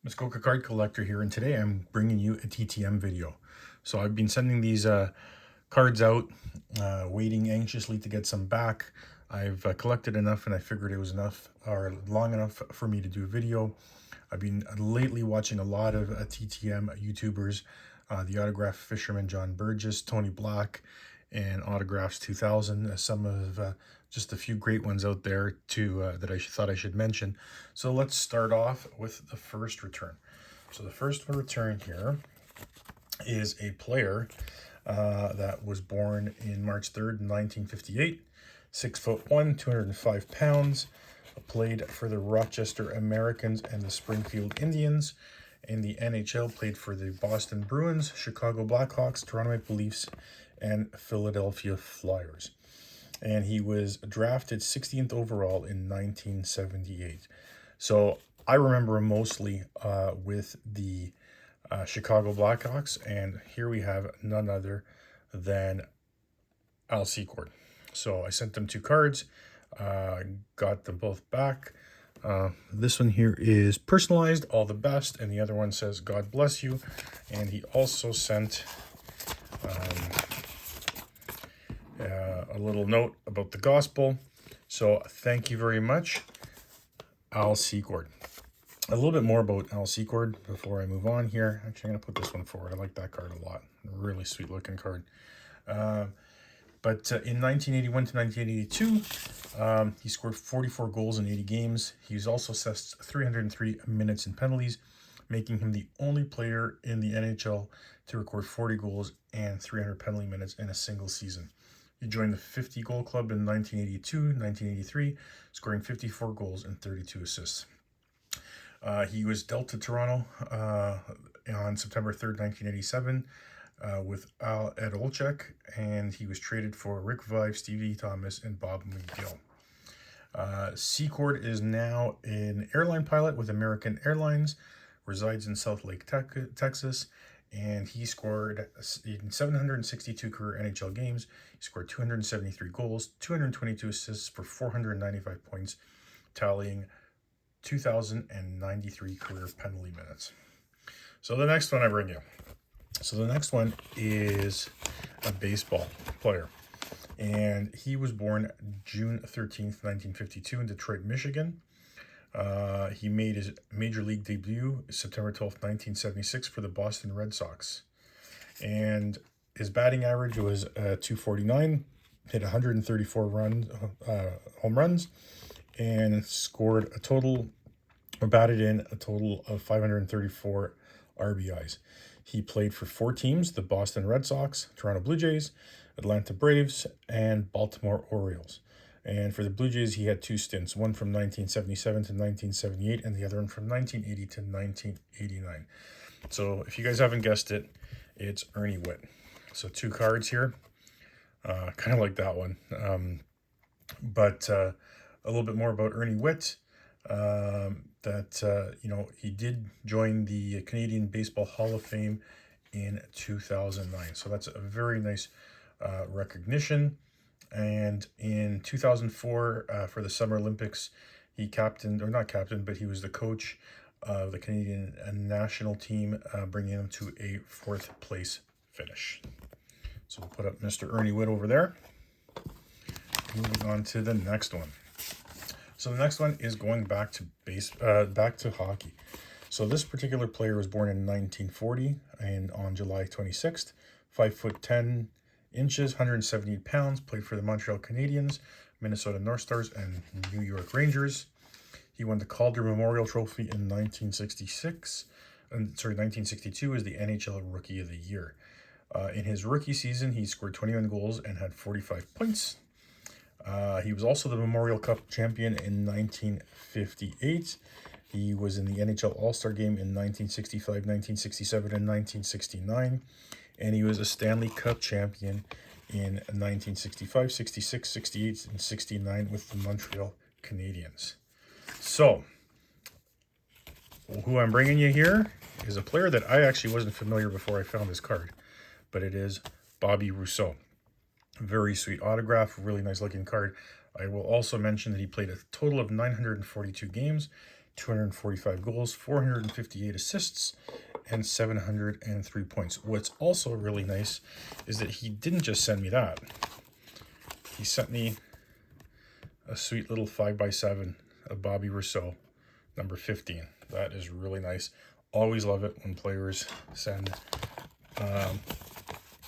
Muskoka card collector here, and today I'm bringing you a TTM video. So I've been sending these cards out, waiting anxiously to get some back. I've collected enough, and I figured it was enough or long enough for me to do a video. I've been lately watching a lot of TTM YouTubers, the Autograph Fisherman John Burgess, Tony Black, and Autographs 2000. Some of just a few great ones out there too that I thought I should mention. So let's start off with the first return. So the first return here is a player that was born in March 3rd, 1958, 6'1", 205 pounds, played for the Rochester Americans and the Springfield Indians. In the NHL, played for the Boston Bruins, Chicago Blackhawks, Toronto Maple Leafs, and Philadelphia Flyers. And he was drafted 16th overall in 1978. So I remember him mostly with the Chicago Blackhawks, and here we have none other than Al Secord. So I sent them 2 cards, got them both back. This one here is personalized, all the best, and the other one says God bless you. And he also sent a little note about the gospel. So thank you very much, Al Secord. A little bit more about Al Secord before I move on here. Actually, I'm going to put this one forward. I like that card a lot. Really sweet looking card. But in 1981 to 1982, he scored 44 goals in 80 games. He's also assessed 303 minutes in penalties, making him the only player in the NHL to record 40 goals and 300 penalty minutes in a single season. He joined the 50-goal club in 1982, 1983, scoring 54 goals and 32 assists. He was dealt to Toronto on September 3rd, 1987, with Ed Olczyk, and he was traded for Rick Vive, Stevie Thomas, and Bob McGill. Secord is now an airline pilot with American Airlines, resides in South Lake, Texas, and he scored in 762 career NHL games. He scored 273 goals, 222 assists for 495 points, tallying 2,093 career penalty minutes. So the next one I bring you. So the next one is a baseball player, and he was born June 13th, 1952 in Detroit, Michigan. He made his major league debut September 12th, 1976 for the Boston Red Sox. And his batting average was 249, hit 134 home runs, and scored a total, or batted in a total of 534 RBIs. He played for 4 teams, the Boston Red Sox, Toronto Blue Jays, Atlanta Braves, and Baltimore Orioles. And for the Blue Jays, he had 2 stints, one from 1977 to 1978, and the other one from 1980 to 1989. So if you guys haven't guessed it, it's Ernie Whitt. So 2 cards here, kind of like that one. But a little bit more about Ernie Whitt. He did join the Canadian Baseball Hall of Fame in 2009. So that's a very nice recognition. And in 2004, for the Summer Olympics, he captained, or not captained, but he was the coach of the Canadian national team, bringing them to a 4th place finish. So we'll put up Mr. Ernie Whitt over there. Moving on to the next one. So the next one is going back to hockey. So this particular player was born in 1940 and on July 26th, 5'10" 178 pounds, played for the Montreal Canadiens, Minnesota North Stars, and New York Rangers. He won the Calder Memorial Trophy in 1962 as the NHL Rookie of the Year. In his rookie season, he scored 21 goals and had 45 points. He was also the Memorial Cup champion in 1958. He was in the NHL All-Star Game in 1965, 1967, and 1969. And he was a Stanley Cup champion in 1965, 66, 68, and 69 with the Montreal Canadiens. So, who I'm bringing you here is a player that I actually wasn't familiar before I found this card, but it is Bobby Rousseau. Very sweet autograph, really nice looking card. I will also mention that he played a total of 942 games, 245 goals, 458 assists, and 703 points. What's also really nice is that he didn't just send me that. He sent me a sweet little 5x7 of Bobby Rousseau, number 15. That is really nice. Always love it when players send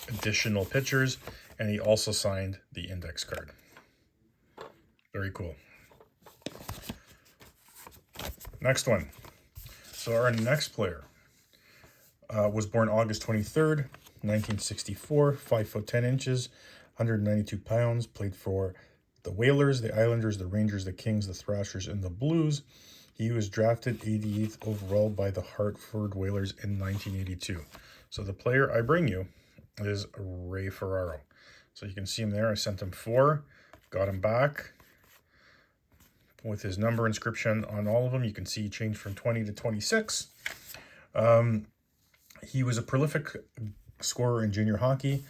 additional pictures, and he also signed the index card. Very cool. Next one. So our next player was born August 23rd, 1964, 5'10", 192 pounds, played for the Whalers, the Islanders, the Rangers, the Kings, the Thrashers, and the Blues. He was drafted 88th overall by the Hartford Whalers in 1982. So the player I bring you is Ray Ferriero. So you can see him there. I sent him 4, got him back with his number inscription on all of them. You can see he changed from 20 to 26. He was a prolific scorer in junior hockey,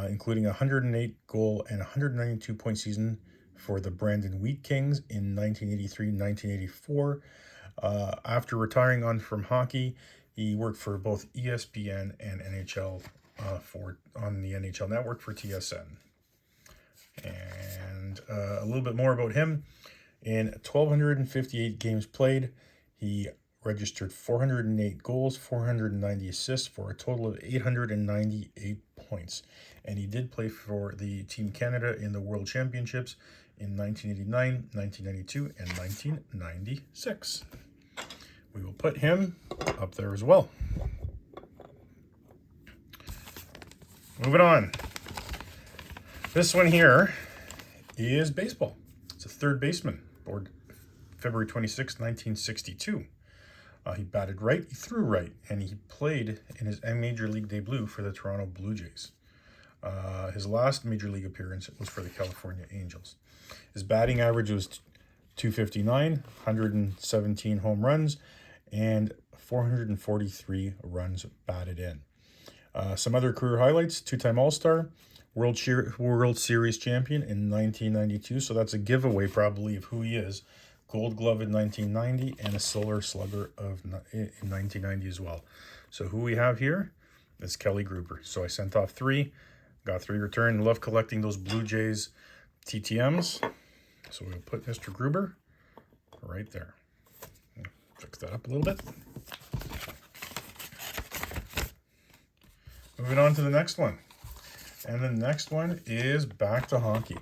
including a 108-goal and 192-point season for the Brandon Wheat Kings in 1983-1984. After retiring from hockey, he worked for both ESPN and NHL on the NHL Network for TSN. And a little bit more about him. In 1,258 games played, he registered 408 goals, 490 assists for a total of 898 points. And he did play for the Team Canada in the World Championships in 1989, 1992, and 1996. We will put him up there as well. Moving on. This one here is baseball. It's a third baseman, born February 26, 1962. He batted right, he threw right, and he played in his Major League debut for the Toronto Blue Jays. His last Major League appearance was for the California Angels. His batting average was .259, 117 home runs, and 443 runs batted in. Some other career highlights: 2-time All-Star, World Series champion in 1992, so that's a giveaway probably of who he is. Gold Glove in 1990, and a Silver Slugger in 1990 as well. So who we have here is Kelly Gruber. So I sent off 3, got 3 returned. Love collecting those Blue Jays TTMs. So we'll put Mr. Gruber right there. Fix that up a little bit. Moving on to the next one. And the next one is back to hockey.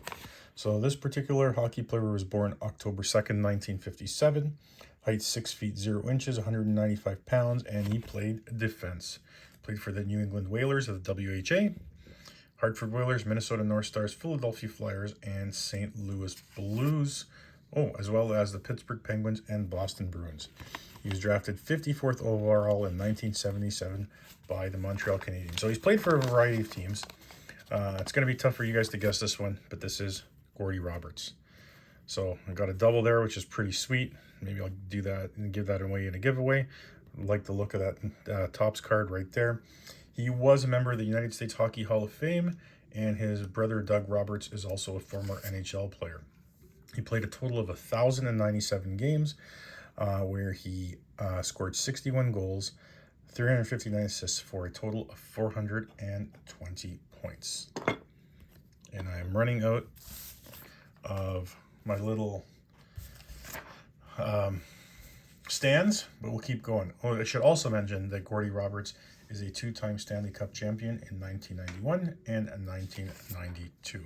So this particular hockey player was born October 2nd, 1957. Height 6 feet 0 inches, 195 pounds, and he played defense. Played for the New England Whalers of the WHA, Hartford Whalers, Minnesota North Stars, Philadelphia Flyers, and St. Louis Blues. Oh, as well as the Pittsburgh Penguins and Boston Bruins. He was drafted 54th overall in 1977 by the Montreal Canadiens. So he's played for a variety of teams. It's going to be tough for you guys to guess this one, but this is Gordy Roberts. So I got a double there, which is pretty sweet. Maybe I'll do that and give that away in a giveaway. I like the look of that Topps card right there. He was a member of the United States Hockey Hall of Fame, and his brother Doug Roberts is also a former NHL player. He played a total of 1,097 games, where he scored 61 goals, 359 assists for a total of 420 points. And I'm running out of my little stands, but we'll keep going. Oh, I should also mention that Gordy Roberts is a 2-time Stanley Cup champion in 1991 and 1992.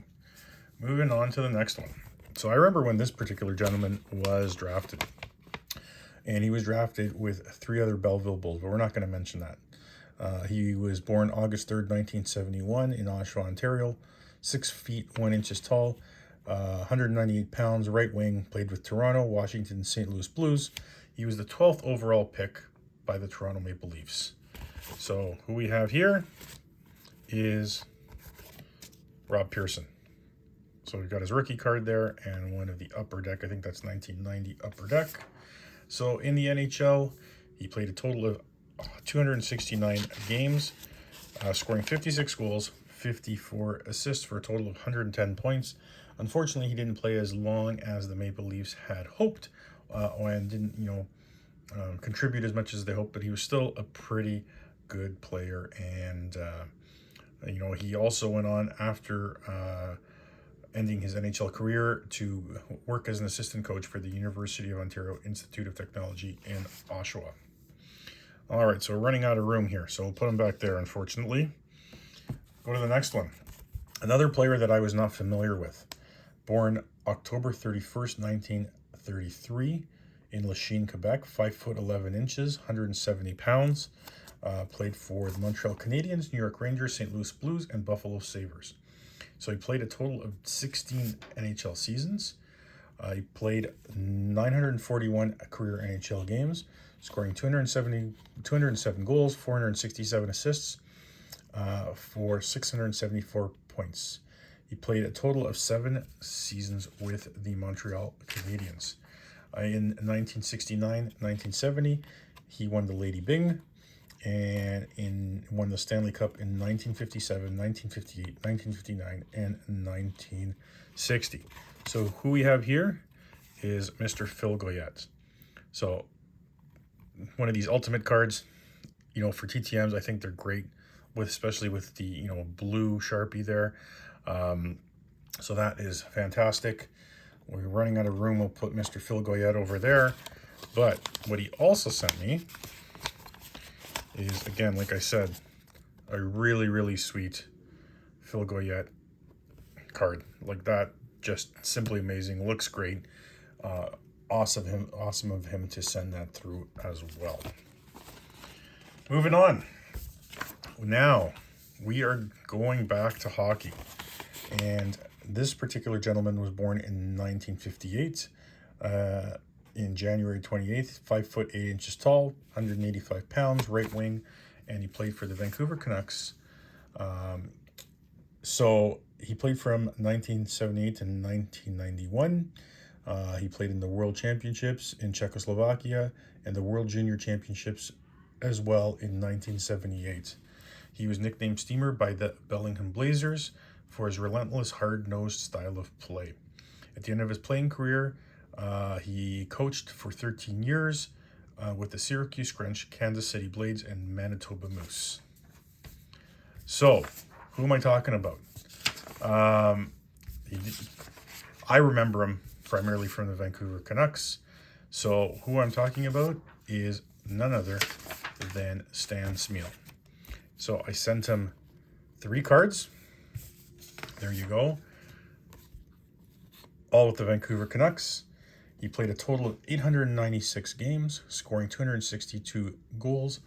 Moving on to the next one. So I remember when this particular gentleman was drafted. And he was drafted with 3 other Belleville Bulls, but we're not going to mention that. He was born August 3rd, 1971 in Oshawa, Ontario. 6 feet 1 inches tall, 198 pounds, right wing, played with Toronto, Washington, St. Louis Blues. He was the 12th overall pick by the Toronto Maple Leafs. So who we have here is Rob Pearson. So we've got his rookie card there and one of the upper deck. I think that's 1990 upper deck. So in the NHL, he played a total of 269 games, scoring 56 goals, 54 assists for a total of 110 points. Unfortunately, he didn't play as long as the Maple Leafs had hoped, and didn't, contribute as much as they hoped, but he was still a pretty good player. And, you know, he also went on after ending his NHL career to work as an assistant coach for the University of Ontario Institute of Technology in Oshawa. All right, so we're running out of room here, so we'll put him back there, unfortunately. Go to the next one. Another player that I was not familiar with. Born October 31st, 1933 in Lachine, Quebec, 5'11", 170 pounds. Played for the Montreal Canadiens, New York Rangers, St. Louis Blues, and Buffalo Sabres. So he played a total of 16 NHL seasons. He played 941 career NHL games, scoring 207 goals, 467 assists, for 674 points. He played a total of 7 seasons with the Montreal Canadiens. In 1969-1970, he won the Lady Byng, and won the Stanley Cup in 1957, 1958, 1959, and 1960. So who we have here is Mr. Phil Goyette. So one of these ultimate cards, you know, for TTMs, I think they're great, especially with the, you know, blue Sharpie there. So that is fantastic. We're running out of room. We'll put Mr. Phil Goyette over there. But what he also sent me is, again, like I said, a really, really sweet Phil Goyette card. Like that, just simply amazing. Looks great. Awesome of him to send that through as well. Moving on. Now, we are going back to hockey. And this particular gentleman was born in 1958, in January 28th, 5'8" tall, 185 pounds, right wing, and he played for the Vancouver Canucks. So he played from 1978 to 1991. He played in the World Championships in Czechoslovakia and the World Junior Championships as well in 1978. He was nicknamed Steamer by the Bellingham Blazers for his relentless, hard-nosed style of play. At the end of his playing career, he coached for 13 years with the Syracuse Crunch, Kansas City Blades, and Manitoba Moose. So, who am I talking about? I remember him primarily from the Vancouver Canucks. So, who I'm talking about is none other than Stan Smyl. So, I sent him 3 cards. There you go. All with the Vancouver Canucks. He played a total of 896 games, scoring 262 goals,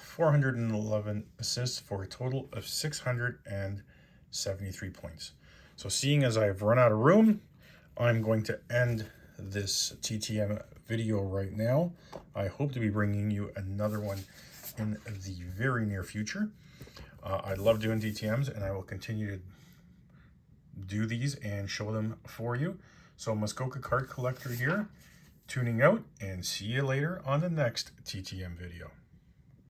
411 assists for a total of 673 points. So seeing as I've run out of room, I'm going to end this TTM video right now. I hope to be bringing you another one in the very near future. I love doing TTMs, and I will continue to do these and show them for you. So Muskoka Card Collector here, tuning out, and see you later on the next TTM video.